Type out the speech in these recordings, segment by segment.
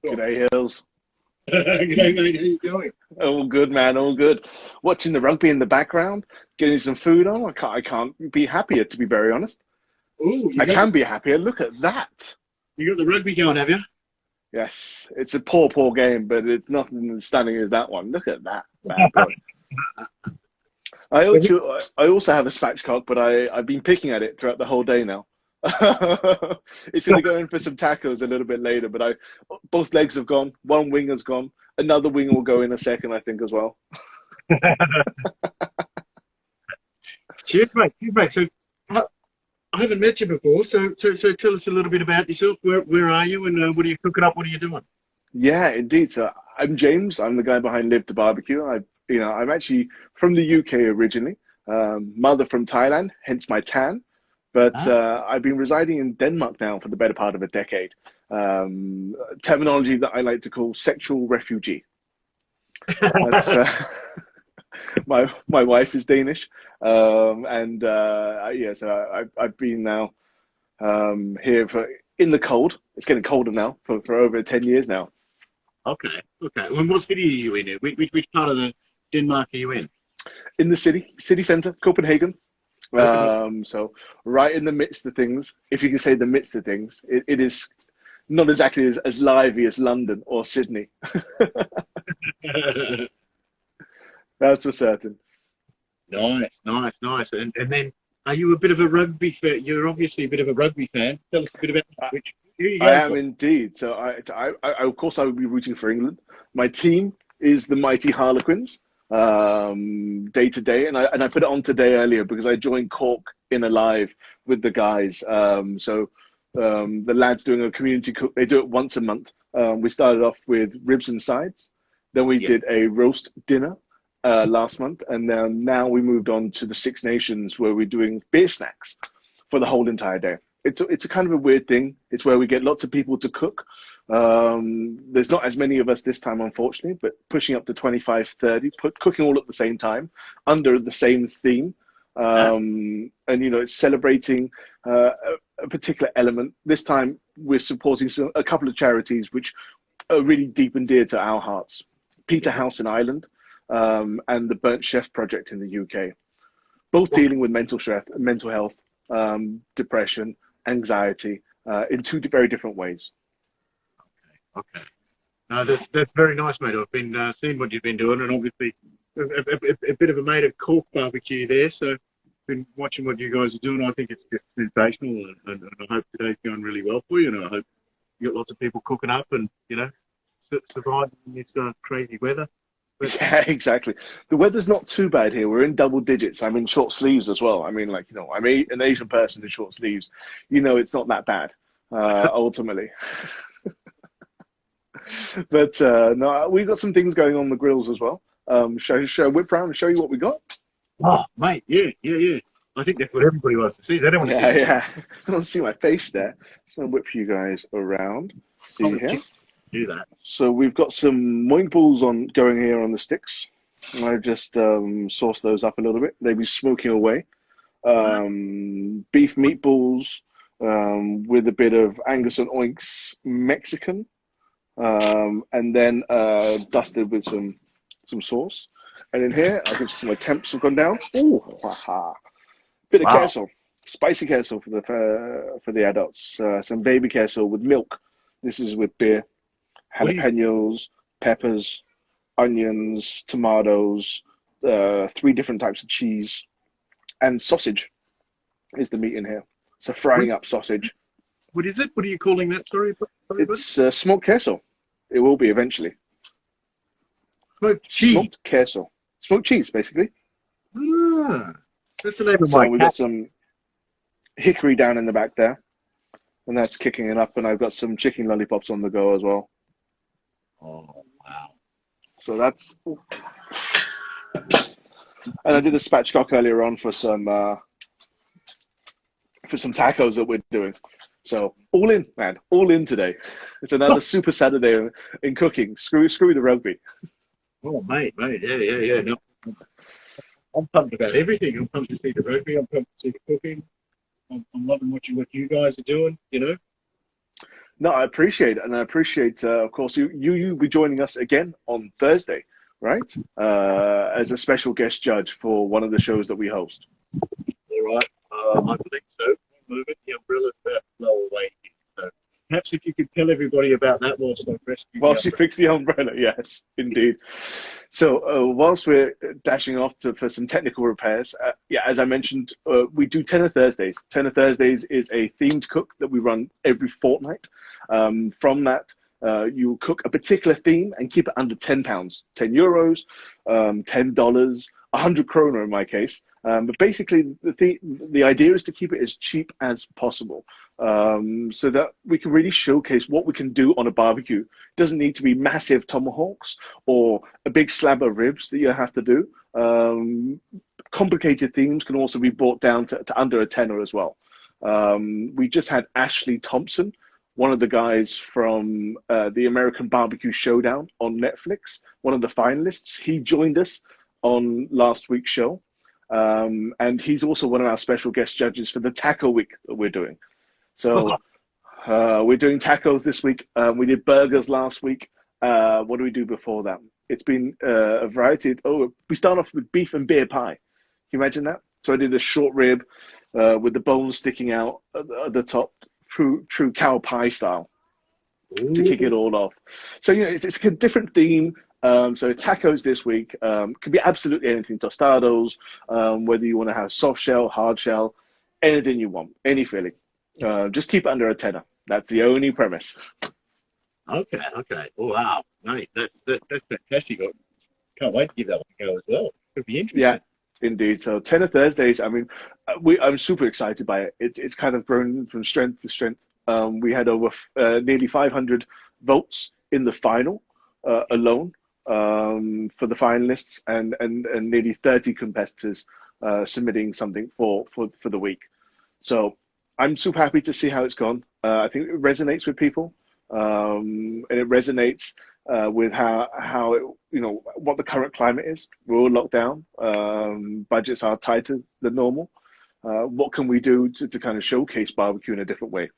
G'day, Hills. G'day, mate. How you going? All good, man. All good. Watching the rugby in the background, getting some food on. I can't be happier, to be very honest. Oh, I can be happier. Look at that. you got the rugby going, have you? Yes, it's a poor, poor game, but it's nothing as stunning as that one. Look at that bad boy. I also have a spatchcock, but I've been picking at it throughout the whole day now. It's going to go in for some tacos a little bit later, but both legs have gone. One wing has gone. Another wing will go in a second, I think, as well. Cheers, mate. Cheers, mate. So, I haven't met you before, so tell us a little bit about yourself. Where are you, and what are you cooking up? What are you doing? Yeah, indeed. So I'm James. I'm the guy behind Live to Barbecue. I'm actually from the UK originally. Mother from Thailand, hence my tan. But I've been residing in Denmark now for the better part of a decade. Terminology that I like to call sexual refugee. That's my wife is Danish, yeah. So I've been now here in the cold. It's getting colder now for over 10 years now. Okay. And what city are you in? Which part of the Denmark are you in? In the city centre, Copenhagen. So right in the midst of things, if you can say the midst of things, it is not exactly as lively as London or Sydney. That's for certain. Nice. And then, are you a bit of a rugby fan? You're obviously a bit of a rugby fan. Tell us a bit about which. I am indeed. So I of course I would be rooting for England. My team is the mighty Harlequins. Day to day, and I put it on today earlier because I joined Cork in a live with the guys. The lads doing a community cook. They do it once a month. We started off with ribs and sides, then we did a roast dinner last month, and now we moved on to the Six Nations where we're doing beer snacks for the whole entire day. It's a kind of a weird thing. It's where we get lots of people to cook. There's not as many of us this time, unfortunately, but pushing up to 25, 30, cooking all at the same time under the same theme. And, it's celebrating a particular element. This time we're supporting a couple of charities which are really deep and dear to our hearts. Peter House in Ireland and the Burnt Chef Project in the UK. Both dealing with mental health, depression, anxiety in two very different ways. Okay. No, that's very nice, mate. I've been seeing what you've been doing, and obviously a bit of a mate of Cork barbecue there. So, been watching what you guys are doing. I think it's just sensational, and I hope today's going really well for you. And I hope you got lots of people cooking up, and surviving this crazy weather. But, yeah, exactly. The weather's not too bad here. We're in double digits. I'm in short sleeves as well. I mean, I'm an Asian person in short sleeves. It's not that bad, ultimately. But no, we've got some things going on the grills as well. Show a whip round and show you what we got. Oh, mate, yeah. I think that's what everybody wants to see. They don't want to see. Yeah. I don't see my face there. So I'll whip you guys around. See here. Do that. So we've got some moink balls going here on the sticks. I just sauce those up a little bit. They'll be smoking away. Beef meatballs with a bit of Angus and Oinks Mexican. And then dusted with some sauce. And in here, I can see my temps have gone down. Ooh, bit of queso, spicy queso for the adults. Some baby queso with milk. This is with beer, jalapenos, peppers, onions, tomatoes, 3 different types of cheese, and sausage is the meat in here. So frying up sausage. What is it? What are you calling that? Sorry, it's smoked queso. It will be eventually. Smoked cheese. Smoked queso. Smoked cheese, basically. That's the name of my So we've got some hickory down in the back there. And that's kicking it up. And I've got some chicken lollipops on the go as well. Oh, wow. So that's... And I did a spatchcock earlier on for some tacos that we're doing. So all in, man, all in today. It's another super Saturday in cooking. Screw the rugby. Oh, mate, yeah. No, I'm pumped about everything. I'm pumped to see the rugby. I'm pumped to see the cooking. I'm loving watching what you guys are doing. No, I appreciate it, and I appreciate, of course, you be joining us again on Thursday, right? As a special guest judge for one of the shows that we host. All right, I believe so. One moment, the umbrella's about to blow away here. So perhaps if you could tell everybody about that whilst I rescue the While she umbrella. fixed the umbrella, yes, indeed. So whilst we're dashing off for some technical repairs, yeah, as I mentioned, we do Tenor Thursdays. Tenor Thursdays is a themed cook that we run every fortnight. From that, you cook a particular theme and keep it under £10, €10, $10, 100 kroner in my case. But basically, the idea is to keep it as cheap as possible, so that we can really showcase what we can do on a barbecue. It doesn't need to be massive tomahawks or a big slab of ribs that you have to do. Complicated themes can also be brought down to under a tenner as well. We just had Ashley Thompson, one of the guys from the American Barbecue Showdown on Netflix, one of the finalists. He joined us on last week's show. And he's also one of our special guest judges for the taco week that we're doing. So we're doing tacos this week. We did burgers last week. What do we do before that? It's been a variety. We start off with beef and beer pie. Can you imagine that? So I did a short rib with the bones sticking out at the top, true cow pie style, to kick it all off. So, you know, it's a different theme. So tacos this week could be absolutely anything, tostados, whether you want to have soft shell, hard shell, anything you want, any filling. Just keep it under a tenner. That's the only premise. Okay. Oh, wow. Nice. That's fantastic. Can't wait to give that one a go as well. It'll be interesting. Yeah, indeed. So Tenor Thursdays, I mean, I'm super excited by it. It's kind of grown from strength to strength. We had over nearly 500 votes in the final alone. For the finalists, and nearly 30 competitors submitting something for the week. So I'm super happy to see how it's gone. I think it resonates with people, and it resonates with how it, you know, what the current climate is. We're all locked down. Budgets are tighter than normal. What can we do to kind of showcase barbecue in a different way?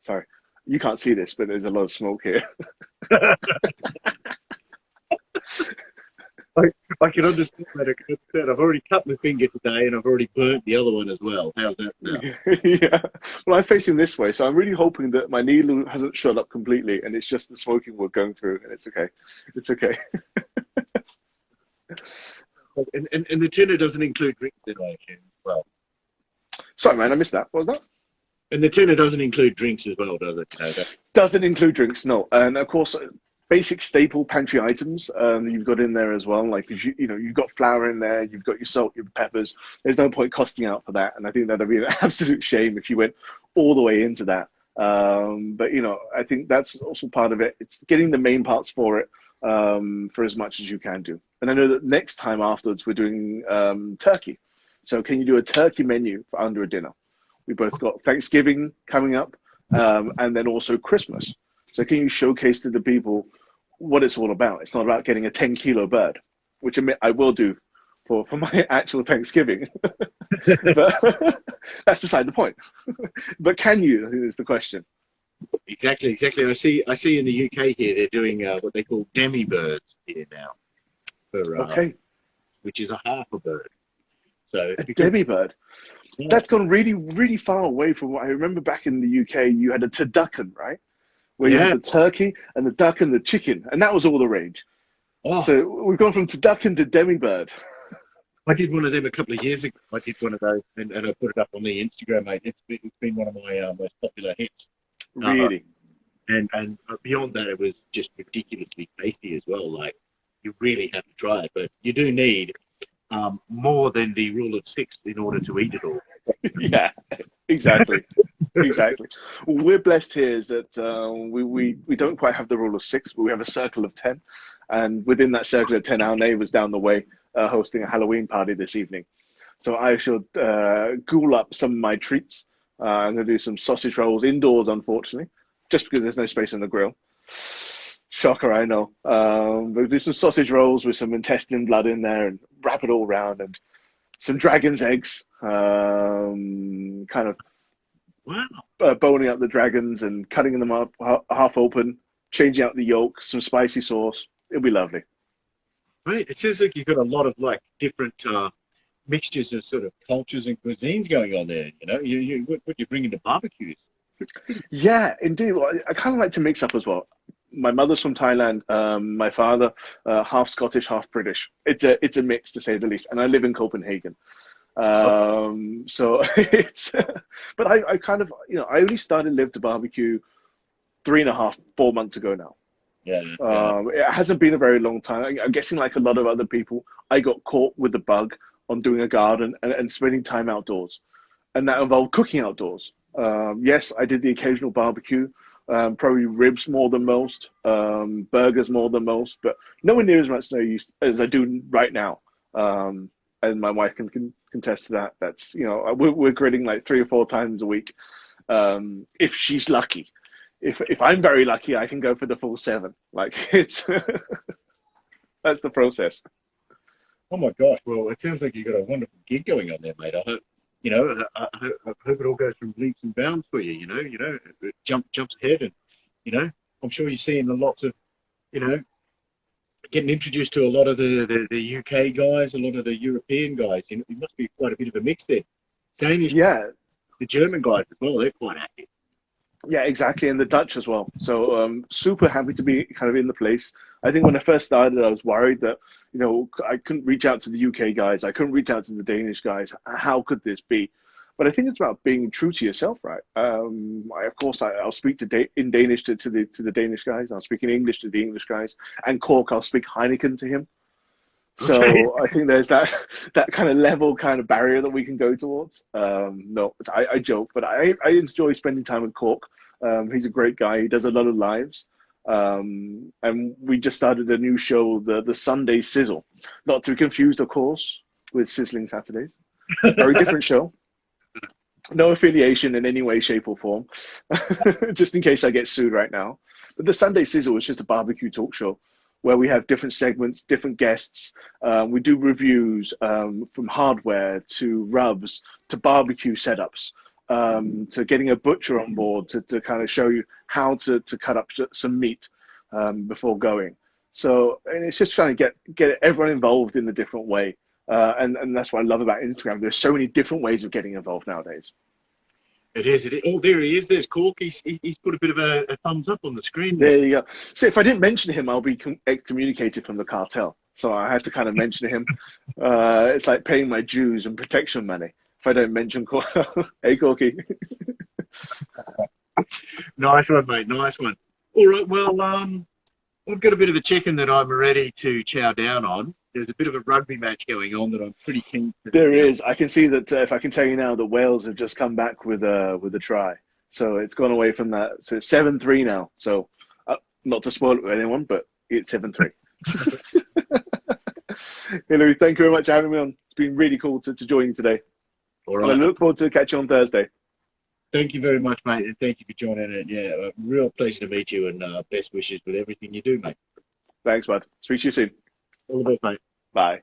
Sorry, you can't see this, but there's a lot of smoke here. I can understand that. I've already cut my finger today, and I've already burnt the other one as well. How's that now? Yeah. Well, I'm facing this way, so I'm really hoping that my needle hasn't shut up completely, and it's just the smoking we're going through, and it's okay. It's okay. And the tuna doesn't include drinks in it as well. Sorry, man, I missed that. What was that? And the tuna doesn't include drinks as well, does it? No, doesn't include drinks, no. And of course, basic staple pantry items that you've got in there as well. Like, if you know, you've got flour in there, you've got your salt, your peppers. There's no point costing out for that. And I think that'd be an absolute shame if you went all the way into that. But, you know, I think that's also part of it. It's getting the main parts for it for as much as you can do. And I know that next time afterwards, we're doing turkey. So can you do a turkey menu for under a dinner? We both got Thanksgiving coming up and then also Christmas. So can you showcase to the people what it's all about? It's not about getting a 10-kilo bird, which I will do for my actual Thanksgiving. But that's beside the point. But can you, is the question. Exactly. I see in the UK here, they're doing what they call demi birds here now. Okay. Which is a half a bird. So a demi bird. Yeah. That's gone really, really far away from what I remember back in the UK. You had a turducken, right? Where you had the turkey and the duck and the chicken, and that was all the rage. Oh. So we've gone from turducken to demi-bird. I did one of them a couple of years ago. I did one of those, and I put it up on the Instagram, mate. It's been one of my most popular hits. Really? And beyond that, it was just ridiculously tasty as well. Like, you really have to try it, but you do need more than the rule of 6 in order to eat it all. Yeah, exactly. Exactly. Well, we're blessed here is that we don't quite have the rule of 6, but we have a circle of 10. And within that circle of 10, our neighbors down the way are hosting a Halloween party this evening. So I should ghoul up some of my treats. I'm going to do some sausage rolls indoors, unfortunately, just because there's no space on the grill. Shocker, I know. We'll do some sausage rolls with some intestine blood in there and wrap it all around, and some dragon's eggs, kind of Wow. boning up the dragons and cutting them up half open, changing out the yolk, some spicy sauce. It'll be lovely. Right. It sounds like you've got a lot of like different mixtures of sort of cultures and cuisines going on there. You know, what you bring into barbecues. Yeah, indeed. Well, I kind of like to mix up as well. My mother's from Thailand. My father, half Scottish, half British. It's a mix to say the least. And I live in Copenhagen. So it's, but I kind of, I only started Live to Barbecue 3.5, 4 months ago now. Yeah. It hasn't been a very long time. I'm guessing like a lot of other people, I got caught with the bug on doing a garden and spending time outdoors. And that involved cooking outdoors. Yes, I did the occasional barbecue, probably ribs more than most, burgers more than most, but nowhere near as much as I do right now. And my wife can contest to that. That's, we're grilling like 3 or 4 times a week. If she's lucky. If I'm very lucky, I can go for the full 7. Like it's, that's the process. Oh my gosh! Well, it sounds like you've got a wonderful gig going on there, mate. I hope I hope it all goes from leaps and bounds for you. It jumps ahead, and I'm sure you're seeing lots of, getting introduced to a lot of the UK guys, a lot of the European guys. It must be quite a bit of a mix there. Danish, Yeah. The German guys as well. They're quite active. Yeah, exactly, and the Dutch as well. So super happy to be kind of in the place. I think when I first started, I was worried that, I couldn't reach out to the UK guys. I couldn't reach out to the Danish guys. How could this be? But I think it's about being true to yourself, right? I'll speak in Danish to the Danish guys. I'll speak in English to the English guys. And Cork, I'll speak Heineken to him. So Okay. I think there's that kind of level kind of barrier that we can go towards. No, I joke, but I enjoy spending time with Cork. He's a great guy. He does a lot of lives. And we just started a new show, the Sunday Sizzle. Not to be confused, of course, with Sizzling Saturdays. Very different show. No affiliation in any way, shape, or form. Just in case I get sued right now. But the Sunday Sizzle is just a barbecue talk show where we have different segments, different guests. We do reviews from hardware to rubs to barbecue setups, to getting a butcher on board to kind of show you how to cut up some meat before going. So, and it's just trying to get everyone involved in a different way. And that's what I love about Instagram. There's so many different ways of getting involved nowadays. It is. Oh, there he is. There's Cork. He's put a bit of a thumbs up on the screen There you go. So if I didn't mention him, I'll be excommunicated from the cartel. So I had to kind of mention him. It's like paying my dues and protection money if I don't mention Cork. Hey, Corky. Nice one, mate. Nice one. All right. Well, I've got a bit of a chicken that I'm ready to chow down on. There's a bit of a rugby match going on that I'm pretty keen to. There is. I can see that if I can tell you now, the Wales have just come back with a try. So it's gone away from that. So it's 7-3 now. So not to spoil it with anyone, but it's 7-3. Hey, Louis, thank you very much for having me on. It's been really cool to join you today. All right. And I look forward to catching you on Thursday. Thank you very much, mate, and thank you for joining it. Yeah, a real pleasure to meet you, and best wishes with everything you do, mate. Thanks, bud. Speak to you soon. All the best, mate. Bye.